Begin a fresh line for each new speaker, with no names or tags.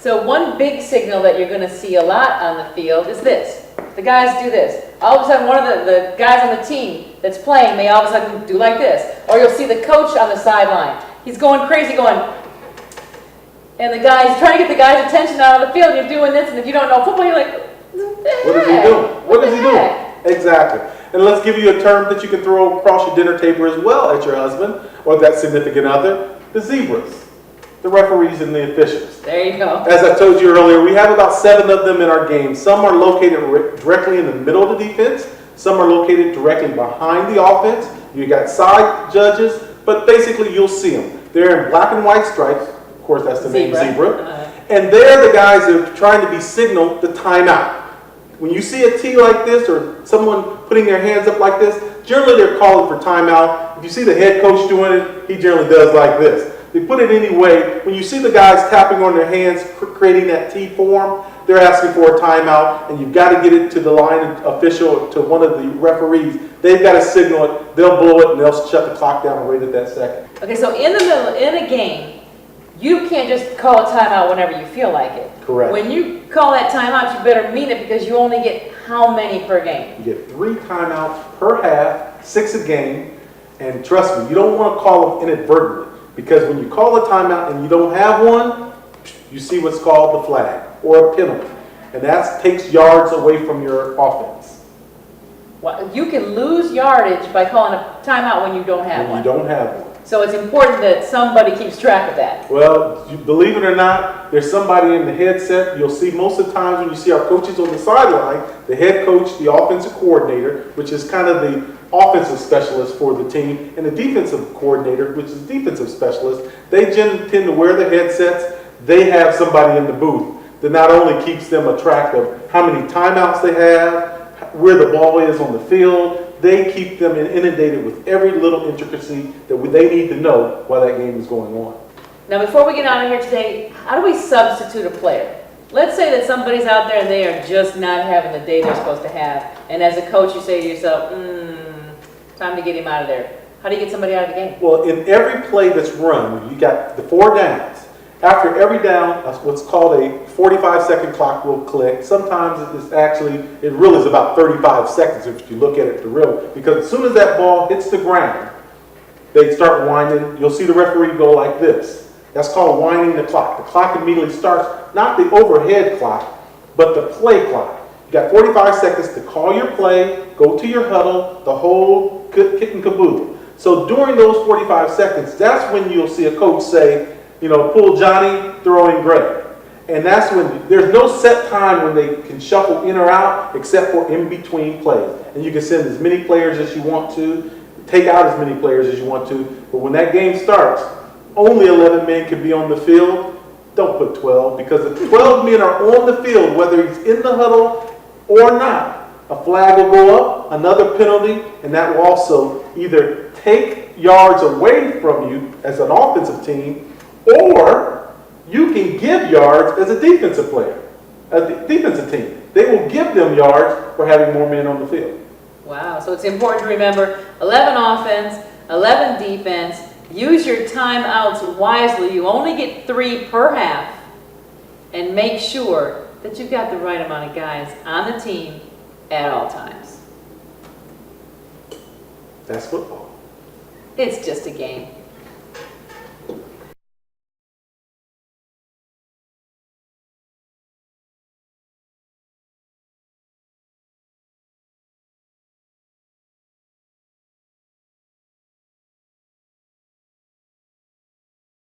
So one big signal that you're going to see a lot on the field is this. The guys do this. All of a sudden, one of the guys on the team that's playing may all of a sudden do like this. Or you'll see the coach on the sideline. He's going crazy going, and the guy's trying to get the guy's attention out of the field, and you're doing this, and if you don't know football, you're like,
what is he doing? What is he doing? Exactly. And let's give you a term that you can throw across your dinner table as well at your husband or that significant other, the zebras, the referees and the officials.
There you go.
As I told you earlier, we have about 7 of them in our game. Some are located directly in the middle of the defense. Some are located directly behind the offense. You got side judges, but basically you'll see them. They're in black and white stripes. Of course, that's the name zebra. And they're the guys that are trying to be signaled the timeout. When you see a T like this or someone putting their hands up like this, generally they're calling for timeout. If you see the head coach doing it, he generally does like this. They put it anyway. When you see the guys tapping on their hands, creating that T form, they're asking for a timeout, and you've got to get it to the line official, to one of the referees. They've got to signal it. They'll blow it, and they'll shut the clock down right at that second.
Okay, so in the middle, in a game, you can't just call a timeout whenever you feel like it.
Correct.
When you call that timeout, you better mean it because you only get how many per game?
You get 3 timeouts per half, 6 a game, and trust me, you don't want to call them inadvertently because when you call a timeout and you don't have one, you see what's called the flag or a penalty, and that takes yards away from your offense.
Well, you can lose yardage by calling a timeout when you don't have one.
You don't have one.
So it's important that somebody keeps track of that.
Well, believe it or not, there's somebody in the headset. You'll see most of the times when you see our coaches on the sideline, the head coach, the offensive coordinator, which is kind of the offensive specialist for the team, and the defensive coordinator, which is defensive specialist. They tend to wear the headsets. They have somebody in the booth that not only keeps them a track of how many timeouts they have, where the ball is on the field. They keep them inundated with every little intricacy that they need to know while that game is going on.
Now, before we get out of here today, how do we substitute a player? Let's say that somebody's out there and they are just not having the day they're supposed to have. And as a coach, you say to yourself, time to get him out of there. How do you get somebody out of the game?
Well, in every play that's run, you got the 4 downs. After every down, what's called a 45-second clock will click. Sometimes it really is about 35 seconds if you look at it because as soon as that ball hits the ground, they start winding. You'll see the referee go like this. That's called winding the clock. The clock immediately starts, not the overhead clock, but the play clock. You got 45 seconds to call your play, go to your huddle, the whole kit and caboodle. So during those 45 seconds, that's when you'll see a coach say, pull Johnny, throw in Greg. And that's when there's no set time when they can shuffle in or out except for in between plays. And you can send as many players as you want to, take out as many players as you want to. But when that game starts, only 11 men can be on the field. Don't put 12 because if 12 men are on the field, whether he's in the huddle or not, a flag will go up, another penalty, and that will also either take yards away from you as an offensive team or you can give yards as a defensive player, as a defensive team. They will give them yards for having more men on the field.
Wow, so it's important to remember 11 offense, 11 defense. Use your timeouts wisely. You only get 3 per half. And make sure that you've got the right amount of guys on the team at all times.
That's football.
It's just a game.